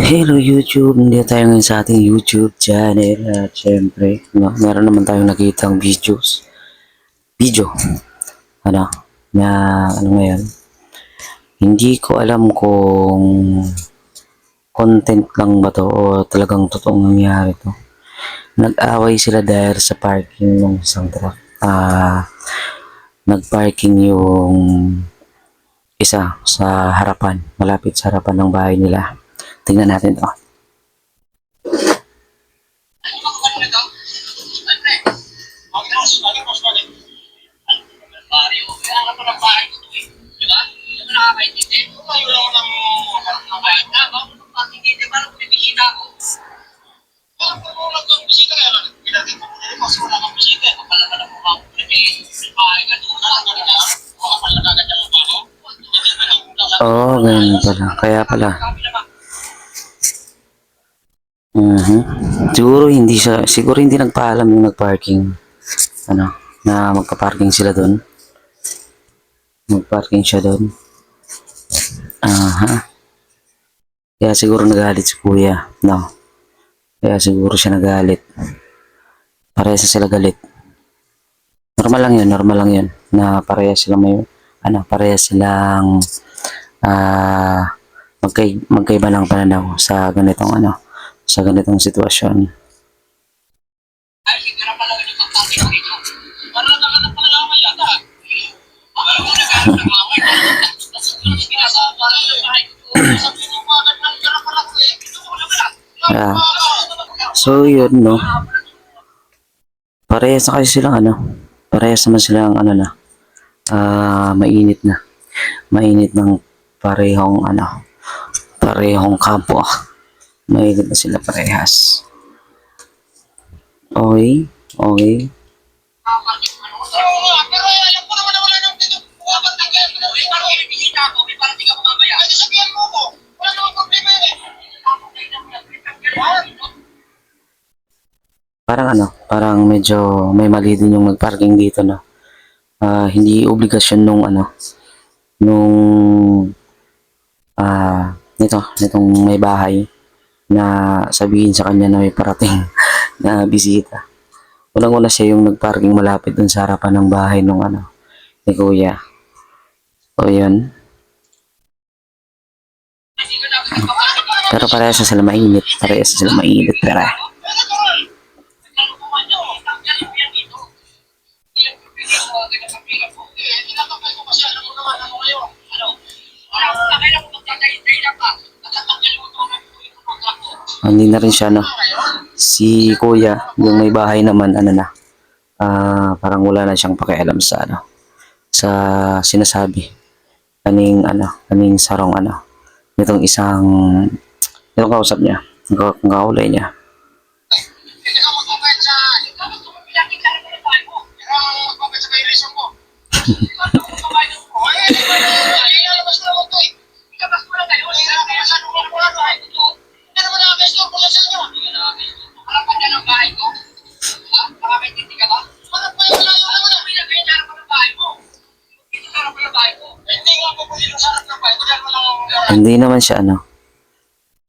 Hello YouTube, hindi tayo ngayon sa ating YouTube channel at syempre, no, meron naman tayong nakitang video, ano, na ano ngayon, hindi ko alam kung content lang ba to o talagang totoong nangyari to. Nag-away sila dahil sa parking ng isang truck. Nag-parking yung isa sa harapan, malapit sa harapan ng bahay nila. Tingnan natin to. Oh, ganun pala. Kaya pala. Siguro hindi nagpaalam yung nagparking. Ano, na magpa-parking sila doon. Magparking siya doon. Aha. Kaya siguro nagalit si kuya. No. Kaya siguro siya nagalit. Parehas na sila galit. Normal lang yun. Na parehas silang parehas silang magkaiba ng pananaw sa ganitong sitwasyon. Yeah. So yun, no. Parehas na kasi silang parehas naman silang mainit na. Mainit ng parehong kapwa. Mainit na sila parehas. Okay, okay. Parang medyo may mali din yung nagparking dito, no. Hindi obligasyon nung nitong may bahay na sabihin sa kanya na may parating na bisita. Unang-una siya yung nagparking malapit dun sa harapan ng bahay nung ni kuya. O yun. Pero parehas na sila mainit. Pero hindi na rin siya, no. Si kuya, yung may bahay naman, parang wala na siyang pakialam sa sinasabi kaning sarong nitong itong kausap niya, yung kaulay niya.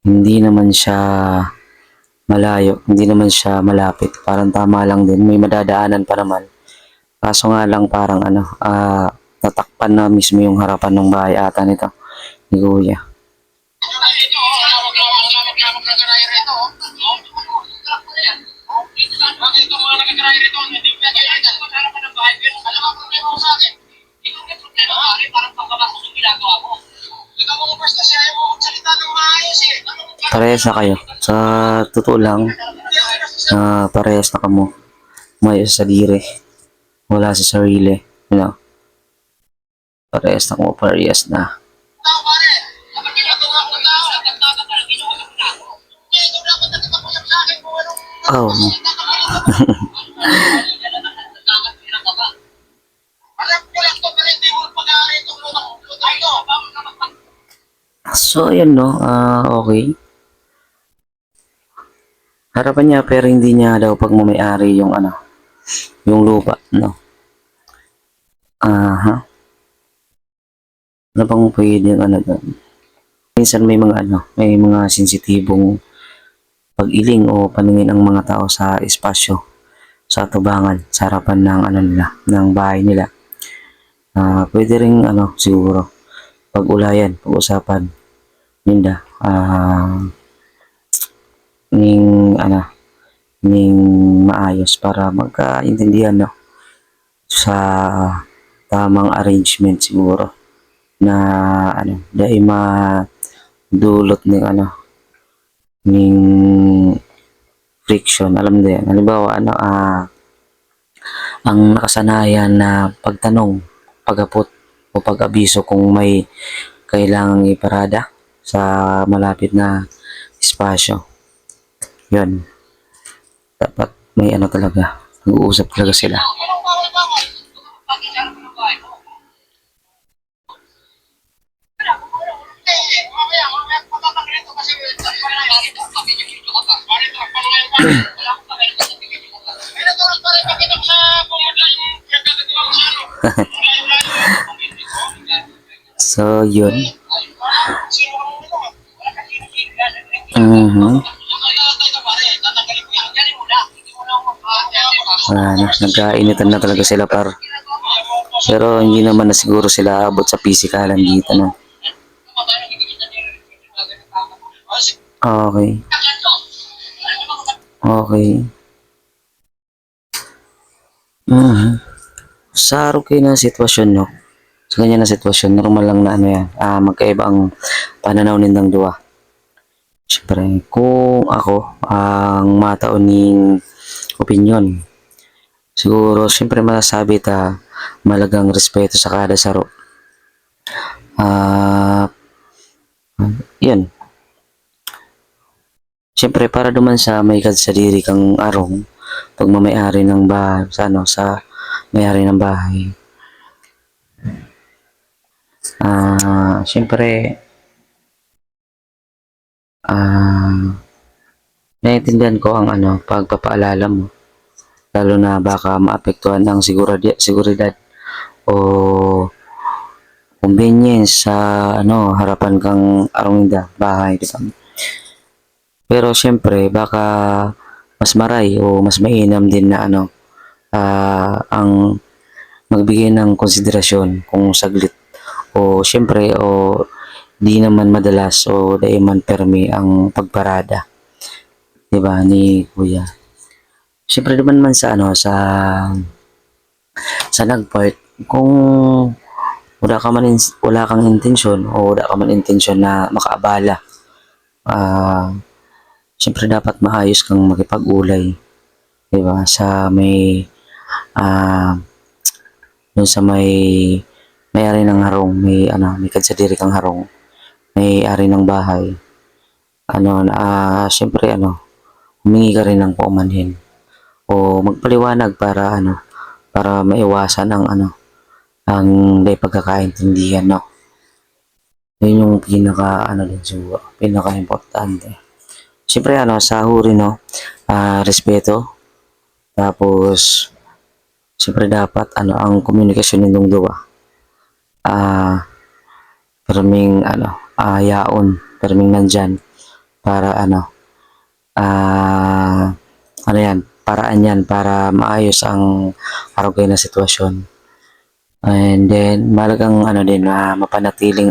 Hindi naman siya malayo, hindi naman siya malapit, parang tama lang din, may madadaanan pa naman. Kaso nga lang parang natakpan na mismo yung harapan ng bahay ata nito ni kuya. Parehas na kayo. Sa totoo lang, parehas na kamo. May sa dire. Wala sa sarili. You know? Parehas na kamo, parehas na. Oh. So, ayan, no. Okay. Harapan niya pero hindi niya daw pagmamayari yung yung lupa, no. Aha. Ano bang pwede doon? minsan may mga sensitibong pag-iling o paningin ang mga tao sa espasyo, sa tubangan, sa harapan ng ng bahay nila. Pwede ring siguro pag-usapan ninda ning ning maayos para magkaintindihan sa tamang arrangement siguro na dai madulot ng ning friction, alam mo yan. Halimbawa ang nakasanayan na pagtanong, pag-apot o pag-abiso kung may kailangang iparada sa malapit na espasyo. Yun, dapat may talaga, nag-uusap talaga sila. So, yun. Mhm. Nagkainitan na talaga sila pero hindi naman na siguro sila abot sa pisikalan dito, no? Okay. Okay. Mhm. Sa okay na sitwasyon, no? Sa ganyan na sitwasyon, normal lang na yan. Magkaiba ang pananaw nindang duwa. Siyempre, kung ako ang matauning opinyon, siguro siyempre masasabi malagang respeto sa kada saro. Yun. Siyempre para duman sa may kadsadiri kang arong pagmamayari ng bahay sa may-ari ng bahay. Siyempre naiintindihan ko ang pagpapaalala mo, lalo na baka maapektuhan ang seguridad o convenience sa harapan kang arongda bahay, di ba? Pero siyempre baka mas maray o mas mainam din na ang magbigay ng konsiderasyon kung saglit o siyempre o di naman madalas o dahil man permi ang pagparada, di ba, ni kuya. Siyempre naman sa nagpart, kung wala kang intensyon o wala ka man intensyon na makaabala, siyempre dapat maayos kang makipag-ulay, di ba, sa may dun sa may-ari ng harong, may kadsadiri kang harong, may-ari ng bahay. Siyempre humingi ka rin ng paumanhin o magpaliwanag para maiwasan ang may pagkakaintindihan, no? Yun yung din siguro, pinaka-importante. Siyempre sa huri, no, respeto, tapos siyempre dapat ang komunikasyon nindong dua perming perming nandyan para paraan yan para maayos ang arugay na sitwasyon. And then malagang din mapanatiling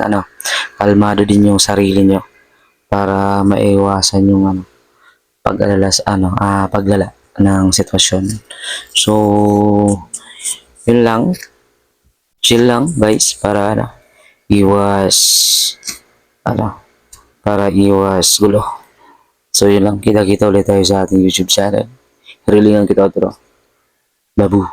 kalmado din yung sarili nyo para maiwasan yung paglala ng sitwasyon. So yun lang, chill lang guys para iwas gulo. So yun lang, kita-kita ulit tayo sa ating YouTube channel. Hilingan kita, bro. Babu.